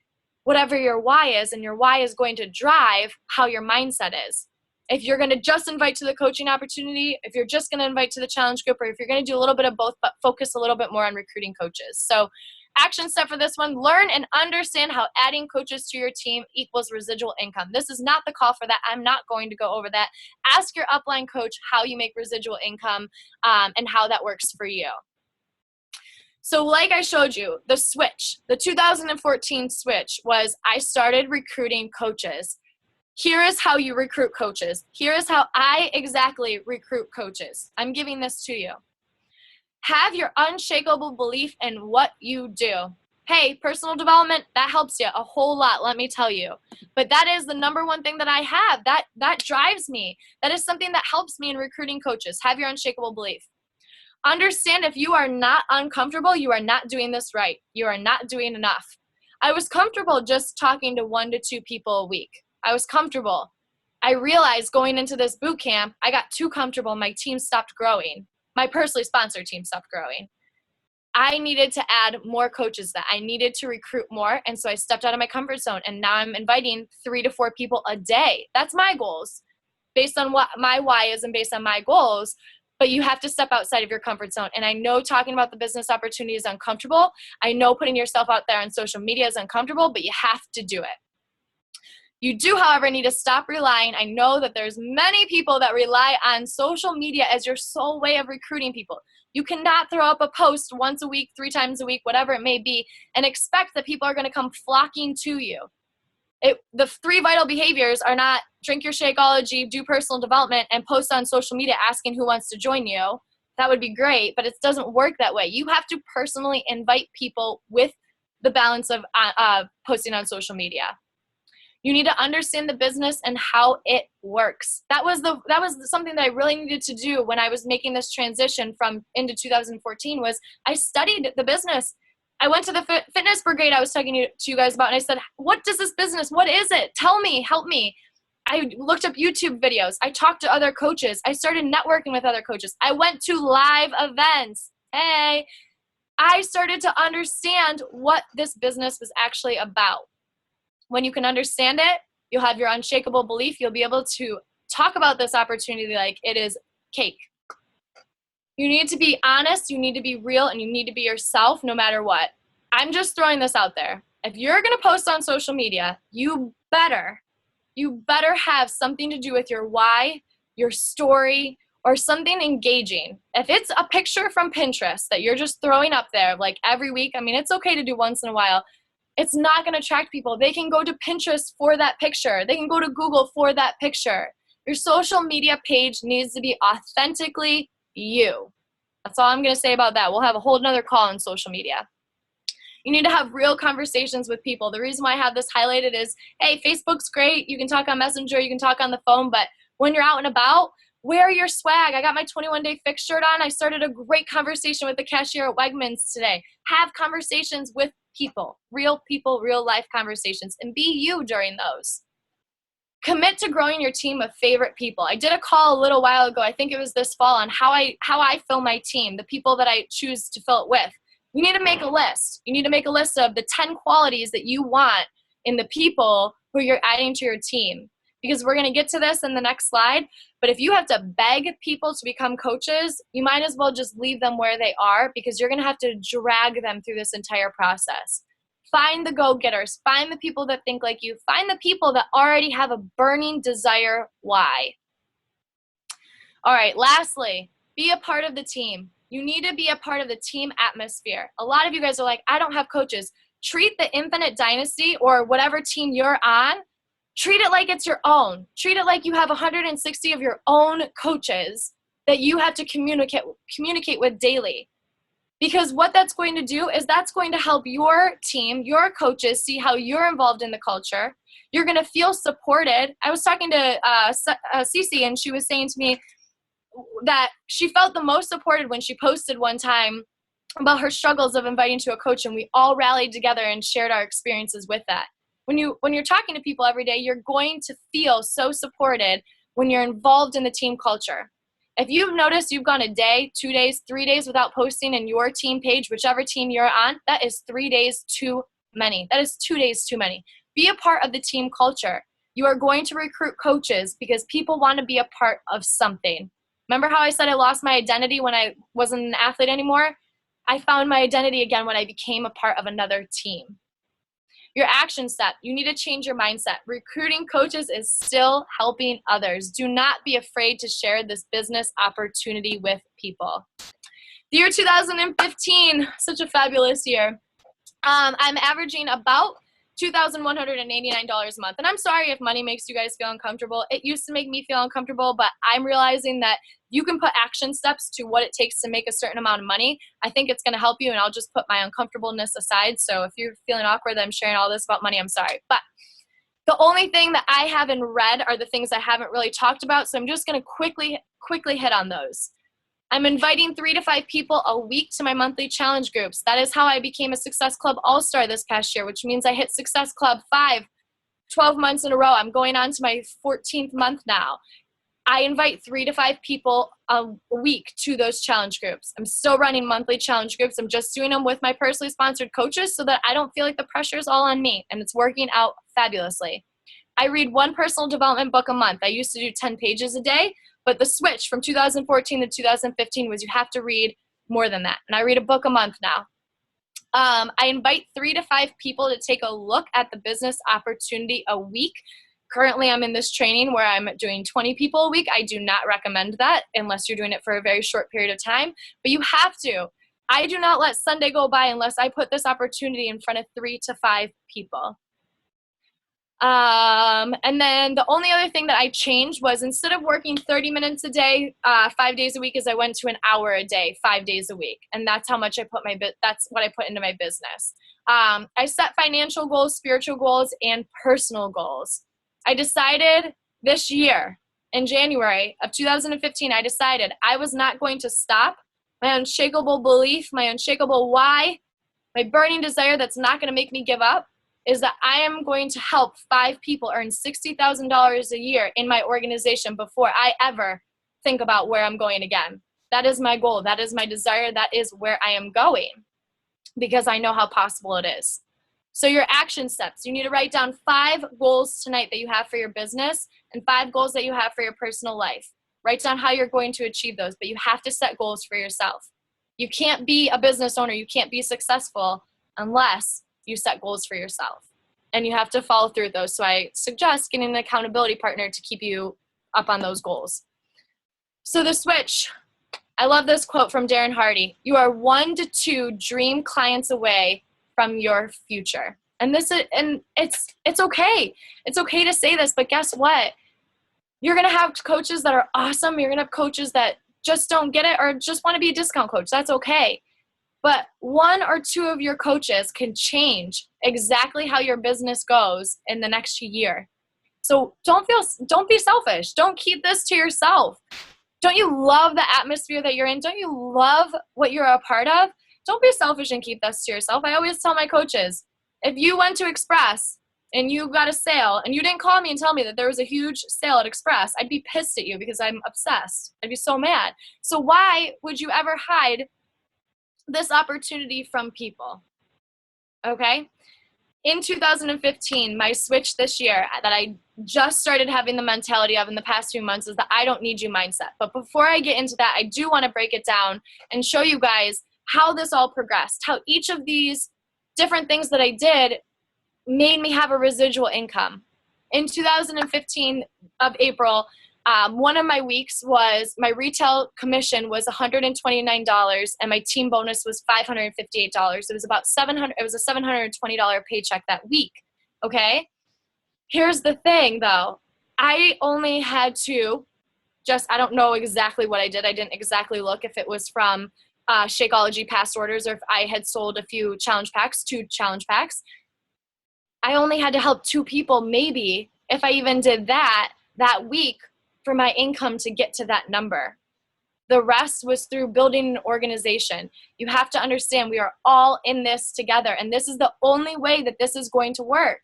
whatever your why is, and your why is going to drive how your mindset is. If you're going to just invite to the coaching opportunity, if you're just going to invite to the challenge group, or if you're going to do a little bit of both, but focus a little bit more on recruiting coaches. So action step for this one, learn and understand how adding coaches to your team equals residual income. This is not the call for that. I'm not going to go over that. Ask your upline coach how you make residual income and how that works for you. So like I showed you, the switch, the 2014 switch was I started recruiting coaches. Here is how you recruit coaches. Here is how I exactly recruit coaches. I'm giving this to you. Have your unshakable belief in what you do. Hey, personal development, that helps you a whole lot, let me tell you. But that is the number one thing that I have. That drives me. That is something that helps me in recruiting coaches. Have your unshakable belief. Understand if you are not uncomfortable, you are not doing this right. You are not doing enough. I was comfortable just talking to 1 to 2 people a week. I was comfortable. I realized going into this boot camp, I got too comfortable. My team stopped growing. My personally sponsored team stopped growing. I needed to add more coaches that I needed to recruit more. And so I stepped out of my comfort zone, and now I'm inviting 3 to 4 people a day. That's my goals based on what my why is and based on my goals. But you have to step outside of your comfort zone. And I know talking about the business opportunity is uncomfortable. I know putting yourself out there on social media is uncomfortable, but you have to do it. You do, however, need to stop relying. I know that there's many people that rely on social media as your sole way of recruiting people. You cannot throw up a post once a week, 3 times a week, whatever it may be, and expect that people are going to come flocking to you. The 3 vital behaviors are not drink your Shakeology, do personal development, and post on social media asking who wants to join you. That would be great, but it doesn't work that way. You have to personally invite people with the balance of posting on social media. You need to understand the business and how it works. That was something that I really needed to do when I was making this transition from into 2014 was I studied the business. I went to the fitness brigade I was talking to you guys about, and I said, what does this business, what is it? Tell me, help me. I looked up YouTube videos. I talked to other coaches. I started networking with other coaches. I went to live events. Hey, I started to understand what this business was actually about. When you can understand it, you'll have your unshakable belief. You'll be able to talk about this opportunity like it is cake. You need to be honest, you need to be real, and you need to be yourself no matter what. I'm just throwing this out there. If you're going to post on social media, you better have something to do with your why, your story, or something engaging. If it's a picture from Pinterest that you're just throwing up there like every week, I mean, it's okay to do once in a while. It's not going to attract people. They can go to Pinterest for that picture. They can go to Google for that picture. Your social media page needs to be authentically you. That's all I'm going to say about that. We'll have a whole nother call on social media. You need to have real conversations with people. The reason why I have this highlighted is, hey, Facebook's great. You can talk on Messenger. You can talk on the phone. But when you're out and about, wear your swag. I got my 21-day fix shirt on. I started a great conversation with the cashier at Wegmans today. Have conversations with people, real life conversations, and be you during those. Commit to growing your team of favorite people. I did a call a little while ago, I think it was this fall, on how I fill my team, the people that I choose to fill it with. You need to make a list. You need to make a list of the 10 qualities that you want in the people who you're adding to your team. Because we're going to get to this in the next slide, but if you have to beg people to become coaches, you might as well just leave them where they are, because you're going to have to drag them through this entire process. Find the go-getters. Find the people that think like you. Find the people that already have a burning desire why. All right, lastly, be a part of the team. You need to be a part of the team atmosphere. A lot of you guys are like, I don't have coaches. Treat the Infinite Dynasty or whatever team you're on, treat it like it's your own. Treat it like you have 160 of your own coaches that you have to communicate with daily. Because what that's going to do is that's going to help your team, your coaches, see how you're involved in the culture. You're going to feel supported. I was talking to Cece, and she was saying to me that she felt the most supported when she posted one time about her struggles of inviting to a coach, and we all rallied together and shared our experiences with that. When you're talking to people every day, you're going to feel so supported when you're involved in the team culture. If you've noticed you've gone a day, 2 days, 3 days without posting in your team page, whichever team you're on, that is 3 days too many. That is 2 days too many. Be a part of the team culture. You are going to recruit coaches because people want to be a part of something. Remember how I said I lost my identity when I wasn't an athlete anymore? I found my identity again when I became a part of another team. Your action step, you need to change your mindset. Recruiting coaches is still helping others. Do not be afraid to share this business opportunity with people. The year 2015, such a fabulous year. I'm averaging about $2,189 a month. And I'm sorry if money makes you guys feel uncomfortable. It used to make me feel uncomfortable, but I'm realizing that you can put action steps to what it takes to make a certain amount of money. I think it's going to help you, and I'll just put my uncomfortableness aside. So if you're feeling awkward that I'm sharing all this about money, I'm sorry. But the only thing that I haven't read are the things I haven't really talked about. So I'm just going to quickly hit on those. I'm inviting 3 to 5 people a week to my monthly challenge groups. That is how I became a Success Club All-Star this past year, which means I hit Success Club 12 months in a row. I'm going on to my 14th month now. I invite 3 to 5 people a week to those challenge groups. I'm still running monthly challenge groups. I'm just doing them with my personally sponsored coaches so that I don't feel like the pressure is all on me, and it's working out fabulously. I read 1 personal development book a month. I used to do 10 pages a day. But the switch from 2014 to 2015 was you have to read more than that. And I read a book a month now. I invite 3 to 5 people to take a look at the business opportunity a week. Currently, I'm in this training where I'm doing 20 people a week. I do not recommend that unless you're doing it for a very short period of time. But you have to. I do not let Sunday go by unless I put this opportunity in front of 3 to 5 people. And then the only other thing that I changed was instead of working 30 minutes a day, 5 days a week, is I went to an hour a day, 5 days a week. And that's how much that's what I put into my business. I set financial goals, spiritual goals, and personal goals. I decided this year in January of 2015, I decided I was not going to stop. My unshakable belief, my unshakable why, my burning desire that's not going to make me give up is that I am going to help 5 people earn $60,000 a year in my organization before I ever think about where I'm going again. That is my goal. That is my desire. That is where I am going because I know how possible it is. So your action steps, you need to write down 5 goals tonight that you have for your business and 5 goals that you have for your personal life. Write down how you're going to achieve those, but you have to set goals for yourself. You can't be a business owner. You can't be successful unless you set goals for yourself, and you have to follow through with those. So I suggest getting an accountability partner to keep you up on those goals. So the switch, I love this quote from Darren Hardy. You are 1 to 2 dream clients away from your future. And it's okay. It's okay to say this, but guess what? You're going to have coaches that are awesome. You're going to have coaches that just don't get it or just want to be a discount coach. That's okay. But 1 or 2 of your coaches can change exactly how your business goes in the next year. So don't be selfish. Don't keep this to yourself. Don't you love the atmosphere that you're in? Don't you love what you're a part of? Don't be selfish and keep this to yourself. I always tell my coaches, if you went to Express and you got a sale and you didn't call me and tell me that there was a huge sale at Express, I'd be pissed at you because I'm obsessed. I'd be so mad. So why would you ever hide this opportunity from people? Okay? In 2015, my switch this year that I just started having the mentality of in the past few months is the I don't need you mindset. But before I get into that, I do want to break it down and show you guys how this all progressed, how each of these different things that I did made me have a residual income. In 2015 of April, one of my weeks was my retail commission was $129 and my team bonus was $558. It was about it was a $720 paycheck that week. Okay. Here's the thing though. I only had to I don't know exactly what I did. I didn't exactly look if it was from Shakeology past orders or if I had sold a few challenge packs, 2 challenge packs. I only had to help 2 people maybe if I even did that week for my income to get to that number. The rest was through building an organization. You have to understand we are all in this together, and this is the only way that this is going to work.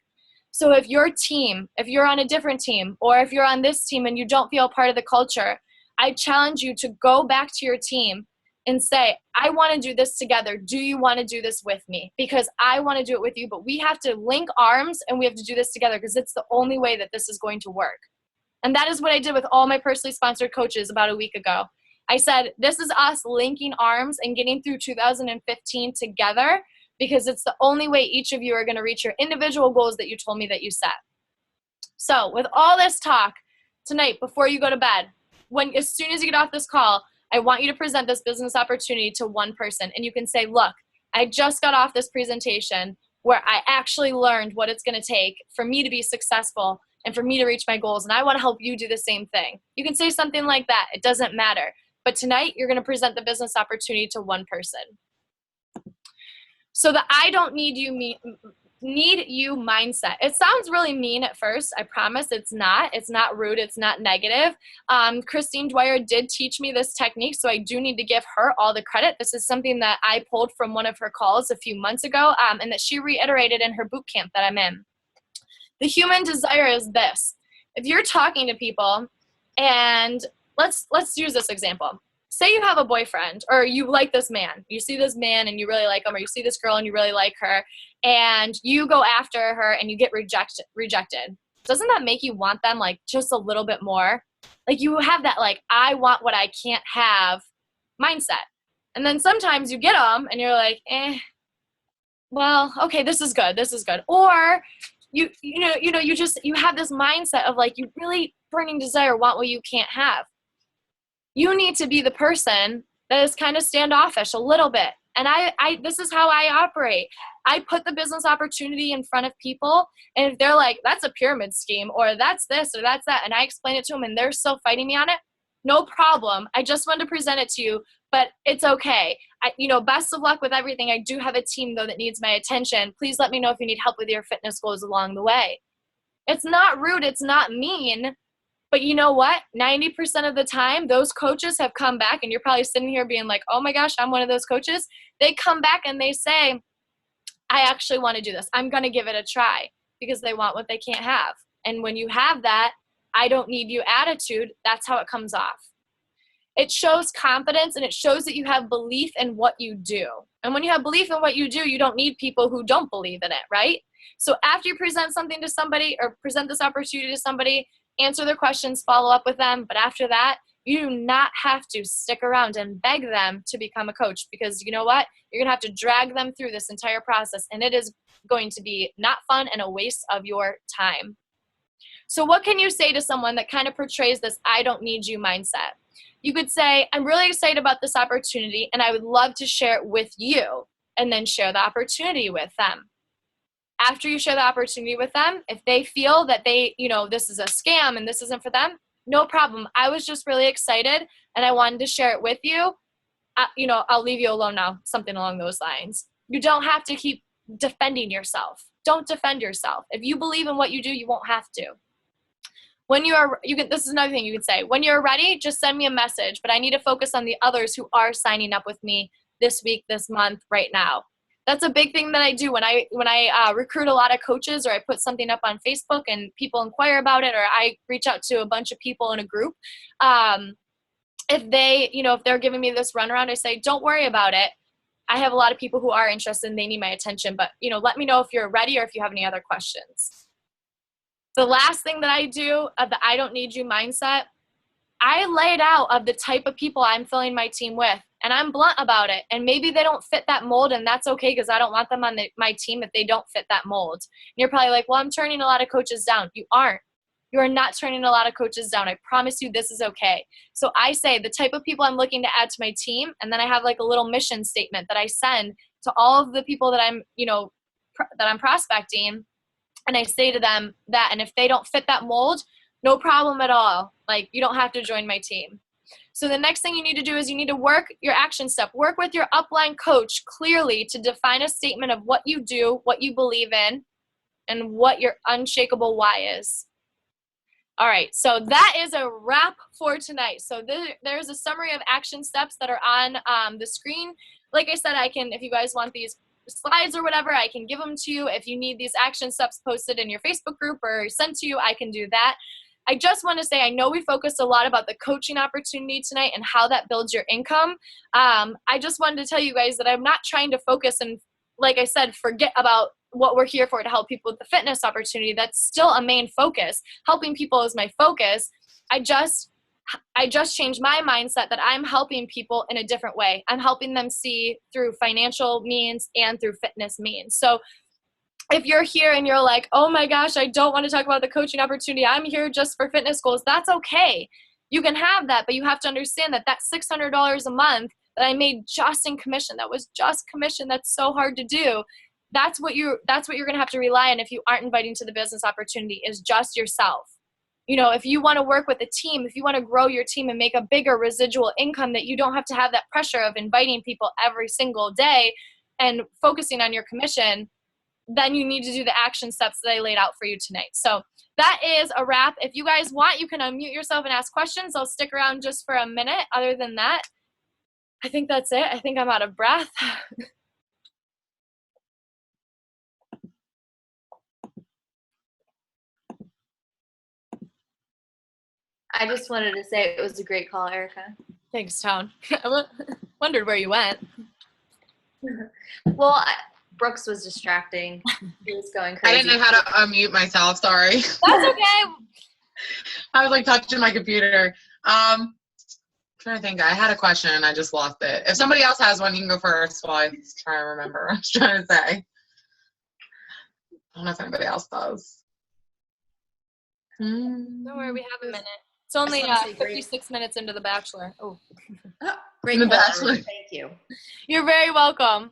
So if your team, if you're on a different team, or if you're on this team and you don't feel part of the culture, I challenge you to go back to your team and say, I want to do this together. Do you want to do this with me? Because I want to do it with you, but we have to link arms and we have to do this together because it's the only way that this is going to work. And that is what I did with all my personally sponsored coaches about a week ago. I said, this is us linking arms and getting through 2015 together because it's the only way each of you are going to reach your individual goals that you told me that you set. So with all this talk tonight, before you go to bed, as soon as you get off this call, I want you to present this business opportunity to one person. And you can say, look, I just got off this presentation where I actually learned what it's going to take for me to be successful and for me to reach my goals. And I want to help you do the same thing. You can say something like that. It doesn't matter. But tonight, you're going to present the business opportunity to one person. So the I don't need you mindset. It sounds really mean at first. I promise it's not. It's not rude. It's not negative. Christine Dwyer did teach me this technique, so I do need to give her all the credit. This is something that I pulled from one of her calls a few months ago, and that she reiterated in her boot camp that I'm in. The human desire is this. If you're talking to people, and let's use this example. Say you have a boyfriend, or you like this man. You see this man and you really like him, or you see this girl and you really like her, and you go after her and you get rejected. Doesn't that make you want them like just a little bit more? Like you have that like, I want what I can't have mindset. And then sometimes you get them and you're like, well, okay, this is good. This is good. Or you have this mindset of like, you really burning desire, want what you can't have. You need to be the person that is kind of standoffish a little bit. And this is how I operate. I put the business opportunity in front of people, and if they're like, that's a pyramid scheme, or that's this, or that's that, and I explain it to them and they're still fighting me on it, no problem. I just wanted to present it to you, but it's okay. Best of luck with everything. I do have a team, though, that needs my attention. Please let me know if you need help with your fitness goals along the way. It's not rude. It's not mean. But you know what? 90% of the time, those coaches have come back, and you're probably sitting here being like, oh my gosh, I'm one of those coaches. They come back and they say, I actually want to do this. I'm going to give it a try, because they want what they can't have. And when you have that, I don't need you attitude, that's how it comes off. It shows confidence, and it shows that you have belief in what you do. And when you have belief in what you do, you don't need people who don't believe in it, right? So after you present something to somebody, or present this opportunity to somebody, answer their questions, follow up with them. But after that, you do not have to stick around and beg them to become a coach, because you know what? You're going to have to drag them through this entire process, and it is going to be not fun and a waste of your time. So what can you say to someone that kind of portrays this I don't need you mindset? You could say, I'm really excited about this opportunity, and I would love to share it with you, and then share the opportunity with them. After you share the opportunity with them, if they feel that this is a scam and this isn't for them, no problem. I was just really excited and I wanted to share it with you. I'll leave you alone now, something along those lines. You don't have to keep defending yourself. Don't defend yourself. If you believe in what you do, you won't have to. This is another thing you could say. When you're ready, just send me a message, but I need to focus on the others who are signing up with me this week, this month, right now. That's a big thing that I do when I recruit a lot of coaches, or I put something up on Facebook and people inquire about it, or I reach out to a bunch of people in a group. If they're giving me this runaround, I say, don't worry about it. I have a lot of people who are interested and they need my attention, but let me know if you're ready or if you have any other questions. The last thing that I do of the I don't need you mindset, I lay it out of the type of people I'm filling my team with, and I'm blunt about it. And maybe they don't fit that mold, and that's okay, because I don't want them on my team if they don't fit that mold. And you're probably like, well, I'm turning a lot of coaches down. You aren't. You are not turning a lot of coaches down. I promise you this is okay. So I say the type of people I'm looking to add to my team, and then I have like a little mission statement that I send to all of the people that I'm prospecting, and I say to them that, and if they don't fit that mold, no problem at all. Like, you don't have to join my team. So the next thing you need to do is you need to work your action step. Work with your upline coach clearly to define a statement of what you do, what you believe in, and what your unshakable why is. All right, so that is a wrap for tonight. So there's a summary of action steps that are on the screen. Like I said, if you guys want these slides or whatever, I can give them to you. If you need these action steps posted in your Facebook group or sent to you, I can do that. I just want to say, I know we focused a lot about the coaching opportunity tonight and how that builds your income. I just wanted to tell you guys that I'm not trying to focus and, like I said, forget about what we're here for, to help people with the fitness opportunity. That's still a main focus. Helping people is my focus. I just changed my mindset that I'm helping people in a different way. I'm helping them see through financial means and through fitness means. So if you're here and you're like, oh my gosh, I don't want to talk about the coaching opportunity, I'm here just for fitness goals, that's okay. You can have that, but you have to understand that that $600 a month that I made just in commission, that was just commission, that's so hard to do. That's what you're going to have to rely on if you aren't inviting to the business opportunity, is just yourself. You know, if you want to work with a team, if you want to grow your team and make a bigger residual income, that you don't have to have that pressure of inviting people every single day and focusing on your commission, then you need to do the action steps that I laid out for you tonight. So that is a wrap. If you guys want, you can unmute yourself and ask questions. I'll stick around just for a minute. Other than that, I think that's it. I think I'm out of breath. I just wanted to say it was a great call, Erica. Thanks, Town. I wondered where you went. Well, Brooks was distracting. He was going crazy. I didn't know how to unmute myself. Sorry. That's okay. I was like touching my computer. Trying to think. I had a question and I just lost it. If somebody else has one, you can go first while I try to remember what I was trying to say. I don't know if anybody else does. Don't worry, we have a minute. It's only 56 minutes into The Bachelor. Oh, great The call. Bachelor. Thank you. You're very welcome.